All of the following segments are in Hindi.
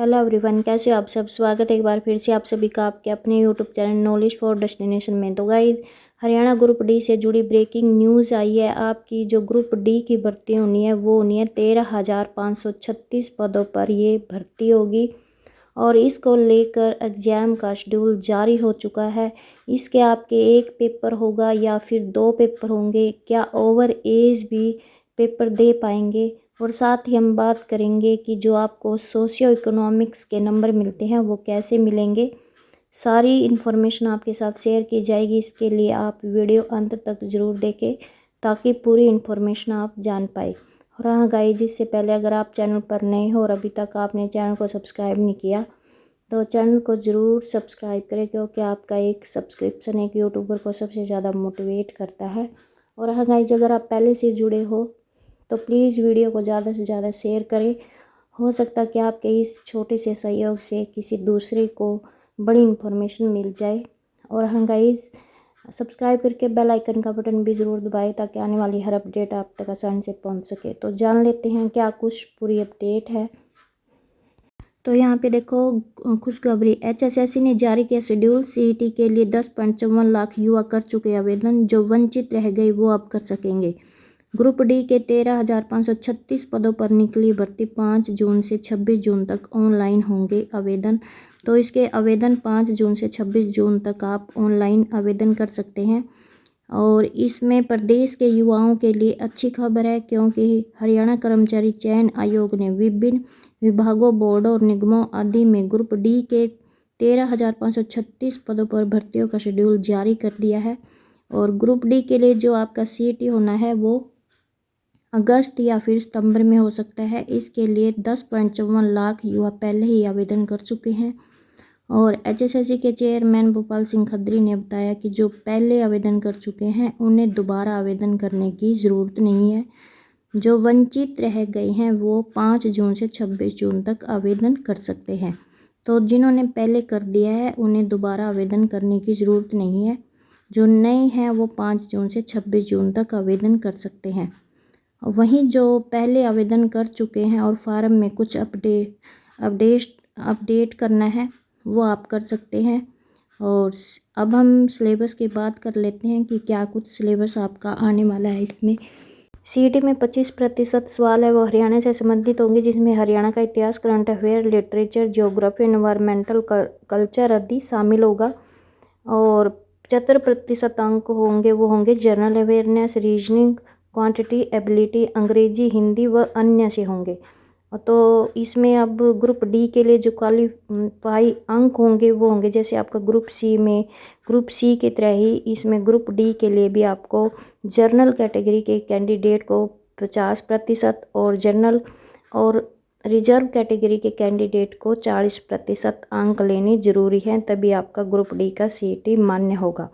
हेलो एवरीवन, कैसे हो आप सब। स्वागत है एक बार फिर से आप सभी का आपके अपने YouTube channel knowledge for destination में। तो गाइज, हरियाणा ग्रुप डी से जुड़ी ब्रेकिंग न्यूज़ आई है। आपकी जो ग्रुप डी की भर्ती होनी है वो होनी है 13,536 पदों पर ये भर्ती होगी और इसको लेकर एग्ज़ाम का शेड्यूल जारी हो चुका है। इसके आपके एक पेपर होगा या फिर 2 पेपर होंगे, क्या ओवर एज भी पेपर दे पाएंगे, और साथ ही हम बात करेंगे कि जो आपको सोशियो इकोनॉमिक्स के नंबर मिलते हैं वो कैसे मिलेंगे। सारी इन्फॉर्मेशन आपके साथ शेयर की जाएगी। इसके लिए आप वीडियो अंत तक ज़रूर देखें ताकि पूरी इन्फॉर्मेशन आप जान पाए। और हाँ गाइस, इससे पहले अगर आप चैनल पर नए हो और अभी तक आपने चैनल को सब्सक्राइब नहीं किया तो चैनल को ज़रूर सब्सक्राइब करें, क्योंकि आपका एक सब्सक्रिप्शन एक यूट्यूबर को सबसे ज़्यादा मोटिवेट करता है। और हाँ गाइस, अगर आप पहले से जुड़े हो तो प्लीज़ वीडियो को ज़्यादा से ज़्यादा शेयर करें। हो सकता है कि आपके इस छोटे से सहयोग से किसी दूसरे को बड़ी इन्फॉर्मेशन मिल जाए। और हाँ गाइस, सब्सक्राइब करके बेल आइकन का बटन भी ज़रूर दबाएं ताकि आने वाली हर अपडेट आप तक आसानी से पहुंच सके। तो जान लेते हैं क्या कुछ पूरी अपडेट है। तो यहाँ पे देखो, खुशखबरी, HSSC ने जारी किया शेड्यूल। CET के लिए 10.54 लाख युवा कर चुके आवेदन, जो वंचित रह गए वो अब कर सकेंगे। ग्रुप डी के 13,536 पदों पर निकली भर्ती 5 जून से 26 जून तक ऑनलाइन होंगे आवेदन। तो इसके आवेदन 5 जून से 26 जून तक आप ऑनलाइन आवेदन कर सकते हैं। और इसमें प्रदेश के युवाओं के लिए अच्छी खबर है, क्योंकि हरियाणा कर्मचारी चयन आयोग ने विभिन्न विभागों, बोर्डों और निगमों आदि में ग्रुप डी के 13,536 पदों पर भर्तियों का शेड्यूल जारी कर दिया है। और ग्रुप डी के लिए जो आपका CET होना है वो अगस्त या फिर सितंबर में हो सकता है। इसके लिए 10.54 लाख युवा पहले ही आवेदन कर चुके हैं। और HSSC के चेयरमैन भोपाल सिंह खत्री ने बताया कि जो पहले आवेदन कर चुके हैं उन्हें दोबारा आवेदन करने की ज़रूरत नहीं है। जो वंचित रह गए हैं वो 5 जून से 26 जून तक आवेदन कर सकते हैं। तो जिन्होंने पहले कर दिया है उन्हें दोबारा आवेदन करने की ज़रूरत नहीं है। जो नए हैं वो 5 जून से 26 जून तक आवेदन कर सकते हैं। वहीं जो पहले आवेदन कर चुके हैं और फार्म में कुछ अपडेट करना है वो आप कर सकते हैं। और अब हम सिलेबस की बात कर लेते हैं कि क्या कुछ सिलेबस आपका आने वाला है। इसमें CET में 25% सवाल है वो हरियाणा से संबंधित होंगे, जिसमें हरियाणा का इतिहास, current affair, literature, geography, environmental, culture आदि शामिल होगा। और 75% अंक होंगे वो होंगे general awareness, reasoning, quantity, ability, अंग्रेजी, हिंदी व अन्य से होंगे। तो इसमें अब ग्रुप डी के लिए जो क्वालिफाई अंक होंगे वो होंगे जैसे आपका ग्रुप सी की तरह ही इसमें ग्रुप डी के लिए भी आपको जनरल कैटेगरी के कैंडिडेट को 50% और जनरल और रिजर्व कैटेगरी के कैंडिडेट को 40% अंक लेने जरूरी हैं, तभी आपका ग्रुप डी का CET मान्य होगा।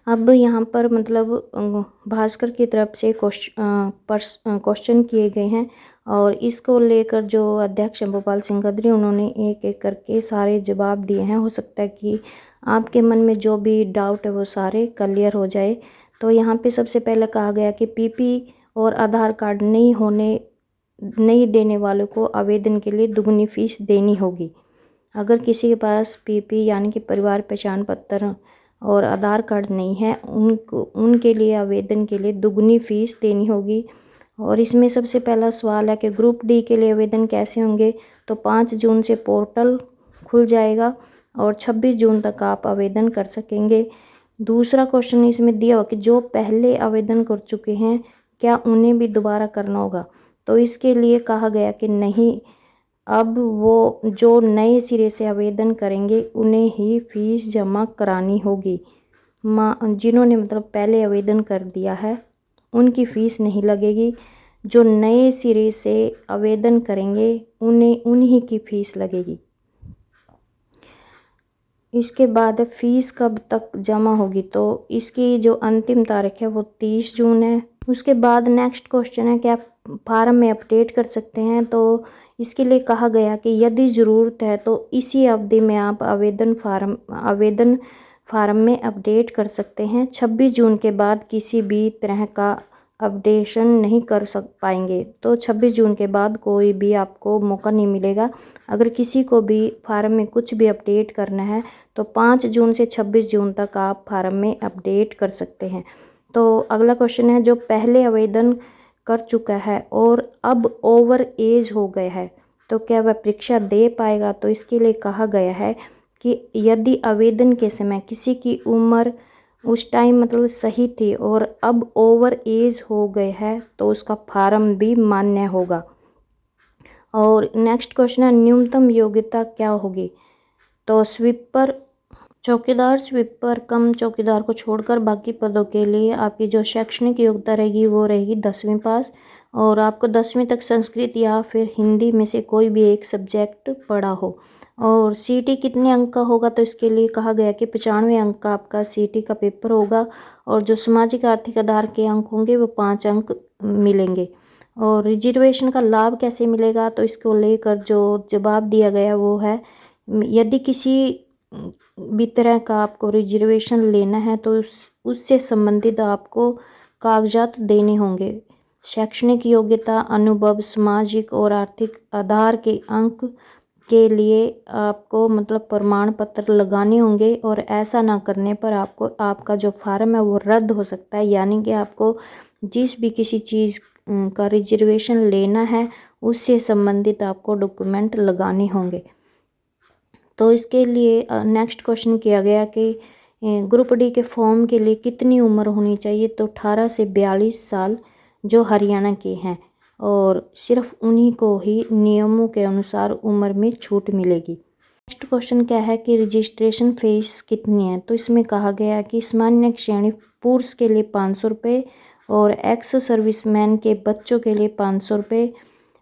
अब यहाँ पर मतलब भास्कर की तरफ से क्वेश्चन किए गए हैं और इसको लेकर जो अध्यक्ष हैं भोपाल सिंह खत्री, उन्होंने एक एक करके सारे जवाब दिए हैं। हो सकता है कि आपके मन में जो भी डाउट है वो सारे क्लियर हो जाए। तो यहाँ पे सबसे पहले कहा गया कि PP और आधार कार्ड नहीं देने वालों को आवेदन के लिए दुगनी फीस देनी होगी। अगर किसी के पास PP यानी कि परिवार पहचान पत्र और आधार कार्ड नहीं है उनके लिए आवेदन के लिए दुगनी फीस देनी होगी। और इसमें सबसे पहला सवाल है कि ग्रुप डी के लिए आवेदन कैसे होंगे। तो 5 जून से पोर्टल खुल जाएगा और 26 जून तक आप आवेदन कर सकेंगे। दूसरा क्वेश्चन इसमें दिया हुआ कि जो पहले आवेदन कर चुके हैं क्या उन्हें भी दोबारा करना होगा। तो इसके लिए कहा गया कि नहीं, अब वो जो नए सिरे से आवेदन करेंगे उन्हें ही फीस जमा करानी होगी। जिन्होंने मतलब पहले आवेदन कर दिया है उनकी फ़ीस नहीं लगेगी। जो नए सिरे से आवेदन करेंगे उन्हीं की फ़ीस लगेगी। इसके बाद फ़ीस कब तक जमा होगी, तो इसकी जो अंतिम तारीख है वो 30 जून है। उसके बाद नेक्स्ट क्वेश्चन है कि आप फार्म में अपडेट कर सकते हैं। तो इसके लिए कहा गया कि यदि ज़रूरत है तो इसी अवधि में आप आवेदन फार्म में अपडेट कर सकते हैं। 26 जून के बाद किसी भी तरह का अपडेशन नहीं कर पाएंगे। तो 26 जून के बाद कोई भी आपको मौका नहीं मिलेगा अगर किसी को भी फार्म में कुछ भी अपडेट करना है तो 5 जून से 26 जून तक आप फार्म में अपडेट कर सकते हैं। तो अगला क्वेश्चन है, जो पहले आवेदन कर चुका है और अब ओवर एज हो गया है तो क्या वह परीक्षा दे पाएगा? तो इसके लिए कहा गया है कि यदि आवेदन के समय किसी की उम्र उस टाइम मतलब सही थी और अब ओवर एज हो गए है तो उसका फार्म भी मान्य होगा। और नेक्स्ट क्वेश्चन है, न्यूनतम योग्यता क्या होगी? तो स्वीपर, चौकीदार, स्वीपर कम चौकीदार को छोड़कर बाकी पदों के लिए आपकी जो शैक्षणिक योग्यता रहेगी वो रहेगी 10वीं पास, और आपको 10वीं तक संस्कृत या फिर हिंदी में से कोई भी एक सब्जेक्ट पढ़ा हो। और सीटी कितने अंक का होगा? तो इसके लिए कहा गया कि 95 अंक का आपका सीटी का पेपर होगा, और जो सामाजिक आर्थिक आधार के अंक होंगे वो 5 अंक मिलेंगे। और रिजर्वेशन का लाभ कैसे मिलेगा? तो इसको लेकर जो जवाब दिया गया वो है, यदि किसी भी तरह का आपको रिजर्वेशन लेना है तो उससे संबंधित आपको कागजात देने होंगे। शैक्षणिक योग्यता, अनुभव, सामाजिक और आर्थिक आधार के अंक के लिए आपको मतलब प्रमाण पत्र लगाने होंगे, और ऐसा ना करने पर आपको आपका जो फार्म है वो रद्द हो सकता है। यानी कि आपको जिस भी किसी चीज़ का रिजर्वेशन लेना है उससे संबंधित आपको डॉक्यूमेंट लगाने होंगे। तो इसके लिए नेक्स्ट क्वेश्चन किया गया कि ग्रुप डी के फॉर्म के लिए कितनी उम्र होनी चाहिए? तो 18 से 42 साल जो हरियाणा के हैं, और सिर्फ उन्हीं को ही नियमों के अनुसार उम्र में छूट मिलेगी। नेक्स्ट क्वेश्चन क्या है कि रजिस्ट्रेशन फीस कितनी है? तो इसमें कहा गया कि सामान्य श्रेणी पुरुष के लिए 500 रुपये, और एक्स सर्विसमैन के बच्चों के लिए 500 रुपये,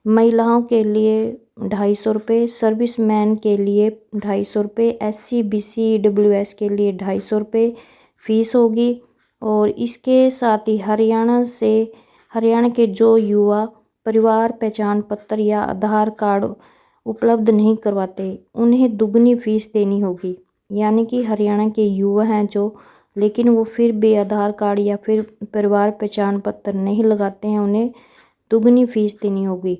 महिलाओं के लिए 250 रुपये, सर्विसमैन के लिए 250 रुपये, SC BC EWS के लिए 250 रुपये फ़ीस होगी। और इसके साथ ही हरियाणा के जो युवा परिवार पहचान पत्र या आधार कार्ड उपलब्ध नहीं करवाते उन्हें दुगनी फ़ीस देनी होगी। यानी कि हरियाणा के युवा हैं जो, लेकिन वो फिर भी आधार कार्ड या फिर परिवार पहचान पत्र नहीं लगाते हैं, उन्हें दुगनी फ़ीस देनी होगी।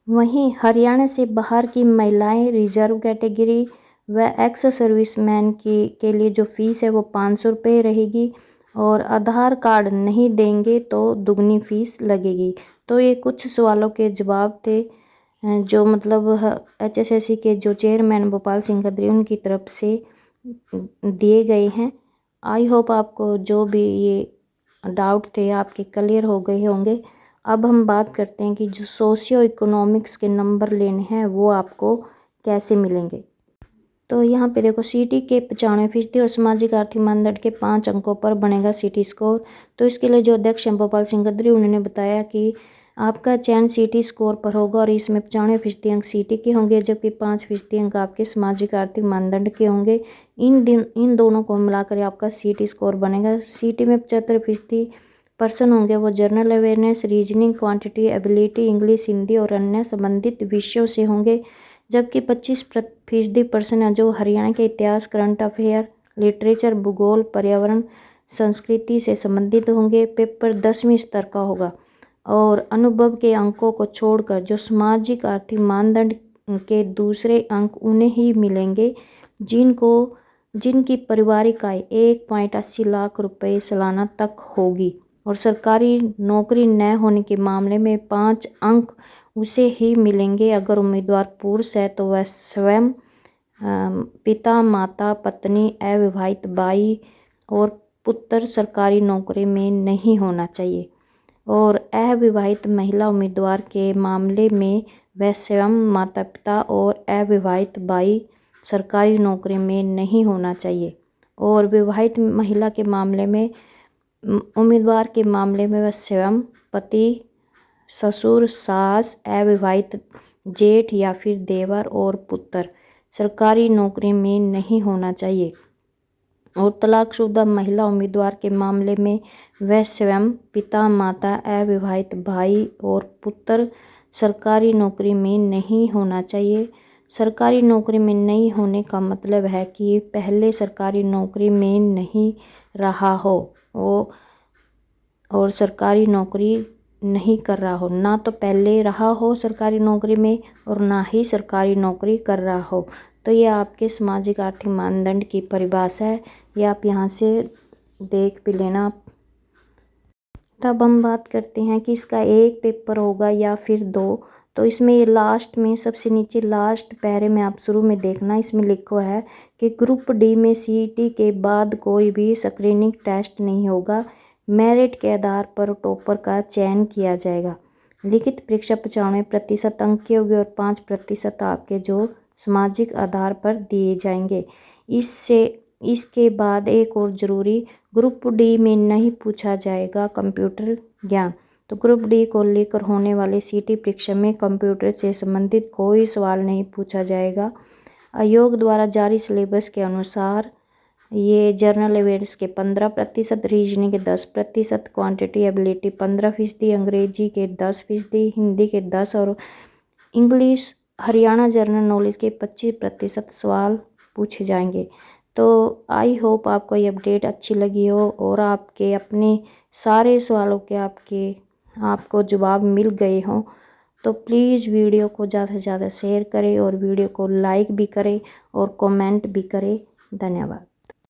वहीं हरियाणा से बाहर की महिलाएं, रिजर्व कैटेगरी व एक्स सर्विसमैन के लिए जो फ़ीस है वो 500 रुपये रहेगी, और आधार कार्ड नहीं देंगे तो दुगनी फ़ीस लगेगी। तो ये कुछ सवालों के जवाब थे जो मतलब HSSC के जो चेयरमैन भोपाल सिंह खत्री उनकी तरफ से दिए गए हैं। आई होप आपको जो भी ये डाउट थे आपके क्लियर हो गए होंगे। अब हम बात करते हैं कि जो सोशियो इकोनॉमिक्स के नंबर लेने हैं वो आपको कैसे मिलेंगे। तो यहाँ पे देखो, सीटी के 95% और सामाजिक आर्थिक मानदंड के 5 अंकों पर बनेगा सीटी स्कोर। तो इसके लिए जो अध्यक्ष हैं भोपाल सिंह खत्री उन्होंने बताया कि आपका चयन सीटी स्कोर पर होगा, और इसमें 95% अंक सीटी के होंगे जबकि 5% अंक आपके सामाजिक आर्थिक मानदंड के होंगे। इन दोनों को मिलाकर आपका सीटी स्कोर बनेगा। सीटी में 75% पर्सन होंगे वो general awareness, reasoning, quantity ability, English, Hindi और अन्य संबंधित विषयों से होंगे, जबकि 25% पर्सन है जो हरियाणा के इतिहास, करंट अफेयर, लिटरेचर, भूगोल, पर्यावरण, संस्कृति से संबंधित होंगे। पेपर 10वीं स्तर का होगा, और अनुभव के अंकों को छोड़कर जो सामाजिक आर्थिक मानदंड के दूसरे अंक उन्हें ही मिलेंगे जिनकी पारिवारिक आय 1.80 लाख रुपए सालाना तक होगी। और सरकारी नौकरी न होने के मामले में 5 अंक उसे ही मिलेंगे अगर उम्मीदवार पुरुष है तो वह स्वयं, पिता, माता, पत्नी, अविवाहित भाई और पुत्र सरकारी नौकरी में नहीं होना चाहिए। और अविवाहित महिला उम्मीदवार के मामले में वह स्वयं, माता पिता और अविवाहित भाई सरकारी नौकरी में नहीं होना चाहिए। और विवाहित महिला के मामले में उम्मीदवार के मामले में वह स्वयं, पति, ससुर, सास, अविवाहित जेठ या फिर देवर और पुत्र सरकारी नौकरी में नहीं होना चाहिए। और तलाकशुदा महिला उम्मीदवार के मामले में वह स्वयं, पिता, माता, अविवाहित भाई और पुत्र सरकारी नौकरी में नहीं होना चाहिए। सरकारी नौकरी में नहीं होने का मतलब है कि पहले सरकारी नौकरी में नहीं रहा हो और सरकारी नौकरी नहीं कर रहा हो, ना तो पहले रहा हो सरकारी नौकरी में और ना ही सरकारी नौकरी कर रहा हो। तो ये आपके सामाजिक आर्थिक मानदंड की परिभाषा है, ये आप यहाँ से देख भी लेना। तब हम बात करते हैं कि इसका एक पेपर होगा या फिर दो। तो इसमें ये लास्ट में सबसे नीचे लास्ट पैरे में आप शुरू में देखना, इसमें लिखा है कि ग्रुप डी में सीईटी के बाद कोई भी स्क्रीनिंग टेस्ट नहीं होगा, मेरिट के आधार पर टॉपर का चयन किया जाएगा। लिखित परीक्षा 95% अंक की होगी और 5% आपके जो सामाजिक आधार पर दिए जाएंगे। इसके बाद एक और ज़रूरी, ग्रुप डी में नहीं पूछा जाएगा कंप्यूटर ज्ञान। तो ग्रुप डी को लेकर होने वाली सीटी परीक्षा में कंप्यूटर से संबंधित कोई सवाल नहीं पूछा जाएगा। आयोग द्वारा जारी सिलेबस के अनुसार ये जनरल अवेयर्स के 15%, रीजनिंग के 10%, क्वांटिटी एबिलिटी 15%, अंग्रेजी के 10%, हिंदी के 10% और इंग्लिश हरियाणा जनरल नॉलेज के 25% सवाल पूछे जाएंगे। तो आई होप आपको ये अपडेट अच्छी लगी हो और आपके अपने सारे सवालों के आपको जवाब मिल गए हों। तो प्लीज़ वीडियो को ज़्यादा से ज़्यादा शेयर करें और वीडियो को लाइक भी करें और कमेंट भी करें। धन्यवाद।